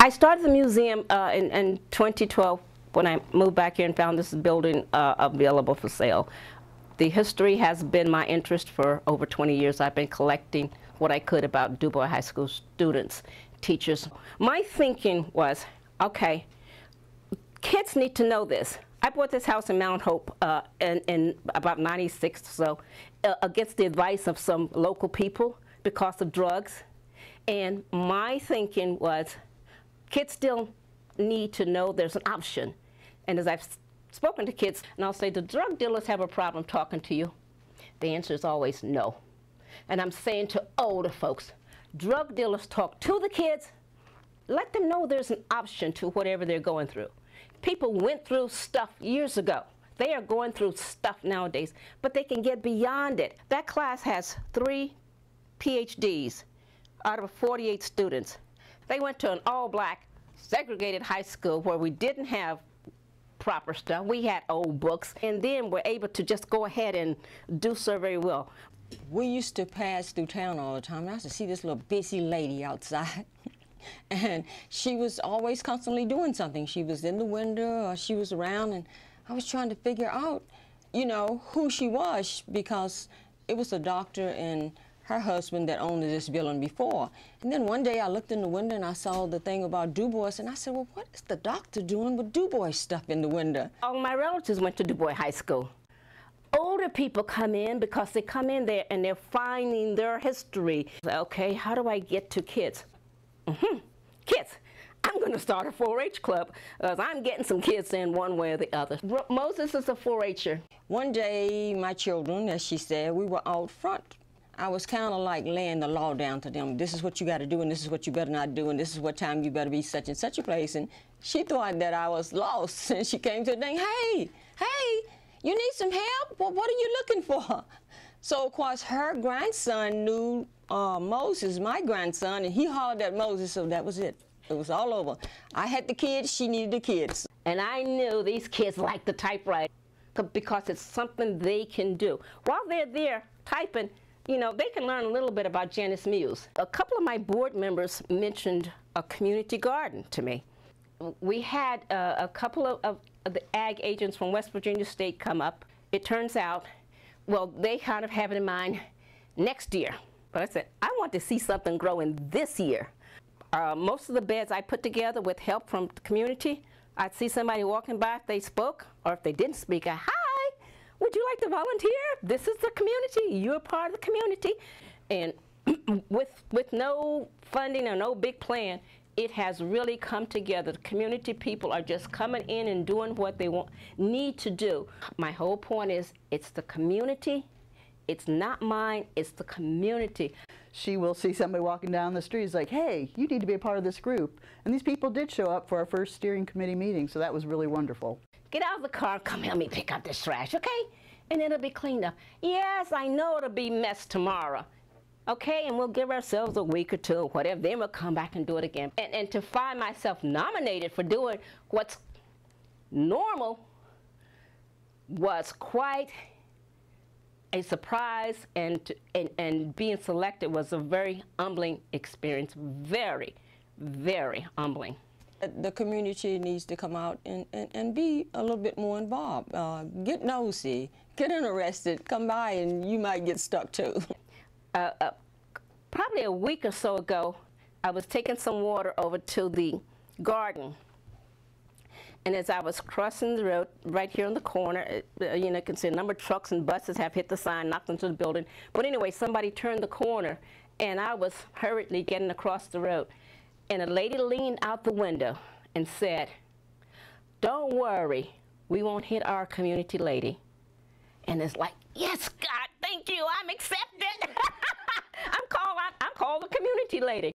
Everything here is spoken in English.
I started the museum in 2012 when I moved back here and found this building available for sale. The history has been my interest for over 20 years. I've been collecting what I could about Du Bois High School students, teachers. My thinking was, okay, kids need to know this. I bought this house in Mount Hope in about '96 or so against the advice of some local people because of drugs. And my thinking was, kids still need to know there's an option. And as I've spoken to kids, and I'll say, do drug dealers have a problem talking to you? The answer is always no. And I'm saying to older folks, drug dealers talk to the kids, let them know there's an option to whatever they're going through. People went through stuff years ago. They are going through stuff nowadays, but they can get beyond it. That class has 3 PhDs out of 48 students. They went to an all-black, segregated high school where we didn't have proper stuff. We had old books, and then we're able to just go ahead and do so very well. We used to pass through town all the time, and I used to see this little busy lady outside. And she was always constantly doing something. She was in the window or she was around, and I was trying to figure out, you know, who she was, because it was a doctor and her husband that owned this building before. And then one day I looked in the window and I saw the thing about Du Bois, and I said, well, what is the doctor doing with Du Bois stuff in the window? All my relatives went to Du Bois High School. Older people come in because they come in there and they're finding their history. Okay, how do I get to kids? Kids. I'm going to start a 4-H club because I'm getting some kids in one way or the other. Moses is a 4-H'er. One day, my children, as she said, we were out front. I was kind of like laying the law down to them. This is what you got to do, and this is what you better not do, and this is what time you better be such and such a place. And she thought that I was lost, and she came to the thing, hey, you need some help? Well, what are you looking for? So, of course, her grandson knew Moses, my grandson, and he hollered at Moses, so that was it. It was all over. I had the kids, she needed the kids. And I knew these kids liked the typewriter because it's something they can do. While they're there typing, you know, they can learn a little bit about Janice Muse. A couple of my board members mentioned a community garden to me. We had a couple of the ag agents from West Virginia State come up. It turns out, well, they kind of have it in mind next year. But I said, I want to see something grow in this year. Most of the beds I put together with help from the community, I'd see somebody walking by if they spoke, or if they didn't speak, hi, would you like to volunteer? This is the community. You're part of the community. And with no funding or no big plan, it has really come together. The community people are just coming in and doing what they need to do. My whole point is, it's the community. It's not mine, it's the community. She will see somebody walking down the street, it's like, hey, you need to be a part of this group. And these people did show up for our first steering committee meeting, so that was really wonderful. Get out of the car, come help me pick up this trash, okay? And it'll be cleaned up. Yes, I know it'll be messed tomorrow. Okay, and we'll give ourselves a week or two or whatever, then we'll come back and do it again. And to find myself nominated for doing what's normal was quite a surprise, and being selected was a very humbling experience. Very, very humbling. The community needs to come out and be a little bit more involved. Get nosy, get interested, come by and you might get stuck too. Probably a week or so ago, I was taking some water over to the garden. And as I was crossing the road, right here on the corner, you know, you can see a number of trucks and buses have hit the sign, knocked into the building. But anyway, somebody turned the corner, and I was hurriedly getting across the road. And a lady leaned out the window and said, don't worry, we won't hit our community lady. And it's like, yes, God, thank you, I'm accepted. I'm called the community lady.